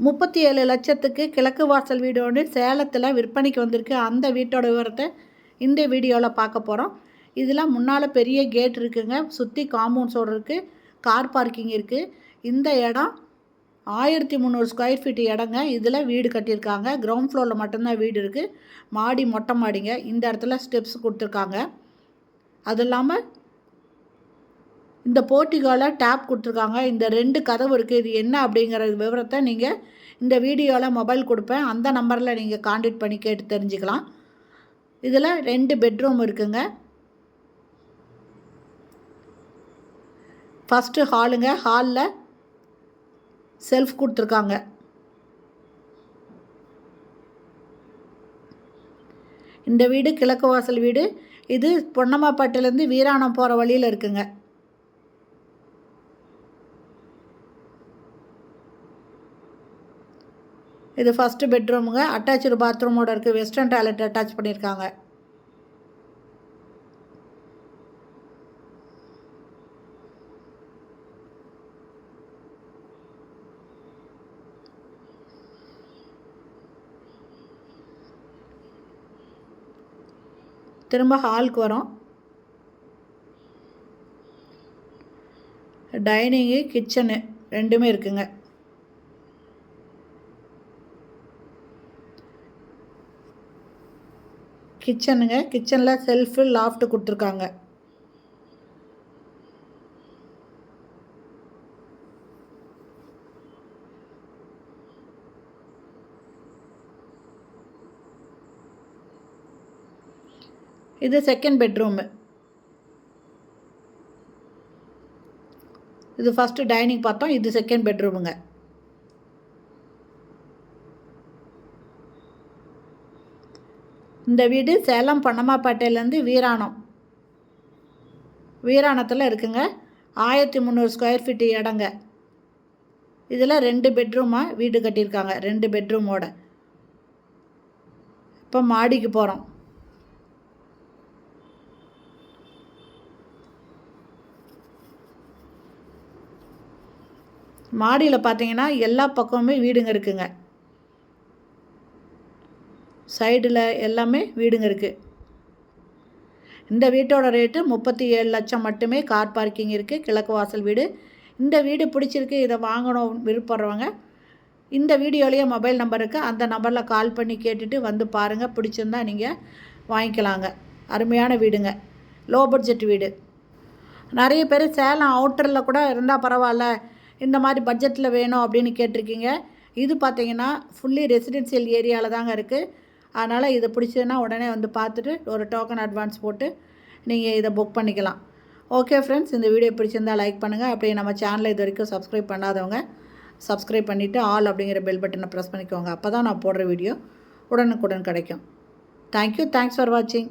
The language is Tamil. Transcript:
37 லட்சத்துக்கு கிழக்கு வாசல் வீடு ஒன்று சேலத்தில் விற்பனைக்கு வந்திருக்கு. அந்த வீட்டோட விவரத்தை இந்த வீடியோவில் பார்க்க போகிறோம். இதில் முன்னால் பெரிய கேட் இருக்குங்க, சுற்றி காம்பவுண்ட்ஸோடு இருக்குது, கார் பார்க்கிங் இருக்குது. இந்த இடம் 1300 ஸ்கொயர் ஃபீட் இடங்க. இதில் வீடு கட்டியிருக்காங்க. கிரவுண்ட் ஃப்ளோரில் மட்டும்தான் வீடு இருக்குது. மாடி மொட்டை மாடிங்க. இந்த இடத்துல ஸ்டெப்ஸ் கொடுத்துருக்காங்க. அது இல்லாமல் இந்த போர்ட்டிகோவில் டேப் கொடுத்துருக்காங்க. இந்த 2 கதவு இருக்குது. இது என்ன அப்படிங்கிற விவரத்தை நீங்கள் இந்த வீடியோவில் மொபைல் கொடுப்பேன், அந்த நம்பரில் நீங்கள் கான்டாக்ட் பண்ணி கேட்டு தெரிஞ்சுக்கலாம். இதில் 2 பெட்ரூம் இருக்குங்க. ஃபஸ்ட்டு ஹாலுங்க. ஹாலில் செல்ஃப் கொடுத்துருக்காங்க. இந்த வீடு கிழக்கு வாசல் வீடு. இது பொன்னம்மாப்பட்டிலேருந்து வீராணம் போகிற வழியில் இருக்குங்க. இது ஃபஸ்ட்டு பெட்ரூமுங்க. அட்டாச்சு பாத்ரூமோடு இருக்குது. வெஸ்டர்ன் டாய்லெட் அட்டாச் பண்ணியிருக்காங்க. திரும்ப ஹாலுக்கு வரோம். டைனிங்கு கிச்சனு ரெண்டுமே இருக்குங்க. கிச்சனுங்க. கிச்சனில் செல்ஃபு லாஃப்ட்டு கொடுத்துருக்காங்க. இது செகண்ட் பெட்ரூமு. இது ஃபஸ்ட்டு டைனிங் பார்த்தோம். இது செகண்ட் பெட்ரூமுங்க. இந்த வீடு சேலம் பொன்னம்மாப்பேட்டையிலேருந்து வீராணத்தில் இருக்குங்க. 1300 ஸ்கொயர் ஃபீட் இடங்க. இதில் 2 பெட்ரூமாக வீடு கட்டியிருக்காங்க, 2 பெட்ரூமோட. இப்போ மாடிக்கு போகிறோம். மாடியில் பார்த்தீங்கன்னா எல்லா பக்கமுமே வீடுங்க இருக்குங்க. சைடில் எல்லாமே வீடுங்க இருக்குது. இந்த வீட்டோட ரேட்டு 37 லட்சம் மட்டுமே. கார் பார்க்கிங் இருக்குது. கிழக்கு வாசல் வீடு. இந்த வீடு பிடிச்சிருக்கு, இதை வாங்கணும் விருப்பப்படுறவங்க இந்த வீடியோலேயே மொபைல் நம்பர் இருக்குது, அந்த நம்பரில் கால் பண்ணி கேட்டுட்டு வந்து பாருங்கள். பிடிச்சிருந்தா நீங்கள் வாங்கிக்கலாங்க. அருமையான வீடுங்க. லோ பட்ஜெட் வீடு. நிறைய பேர் சேலம் அவுட்டரில் கூட இருந்தால் பரவாயில்ல, இந்த மாதிரி பட்ஜெட்டில் வேணும் அப்படின்னு கேட்டிருக்கீங்க. இது பார்த்திங்கன்னா ஃபுல்லி ரெசிடென்சியல் ஏரியாவில் தாங்க இருக்குது. அதனால் இதை பிடிச்சதுன்னா உடனே வந்து பார்த்துட்டு ஒரு டோக்கன் அட்வான்ஸ் போட்டு நீங்கள் இதை புக் பண்ணிக்கலாம். ஓகே ஃப்ரெண்ட்ஸ், இந்த வீடியோ பிடிச்சிருந்தால் லைக் பண்ணுங்கள். அப்படியே நம்ம சேனலை இது வரைக்கும் சப்ஸ்கிரைப் பண்ணாதவங்க சப்ஸ்கிரைப் பண்ணிவிட்டு ஆல் அப்படிங்கிற பெல் பட்டனை ப்ரெஸ் பண்ணிக்கோங்க. அப்போ தான் நான் போடுற வீடியோ உடனுக்குடன் கிடைக்கும். தேங்க்யூ. தேங்க்ஸ் ஃபார் வாட்சிங்.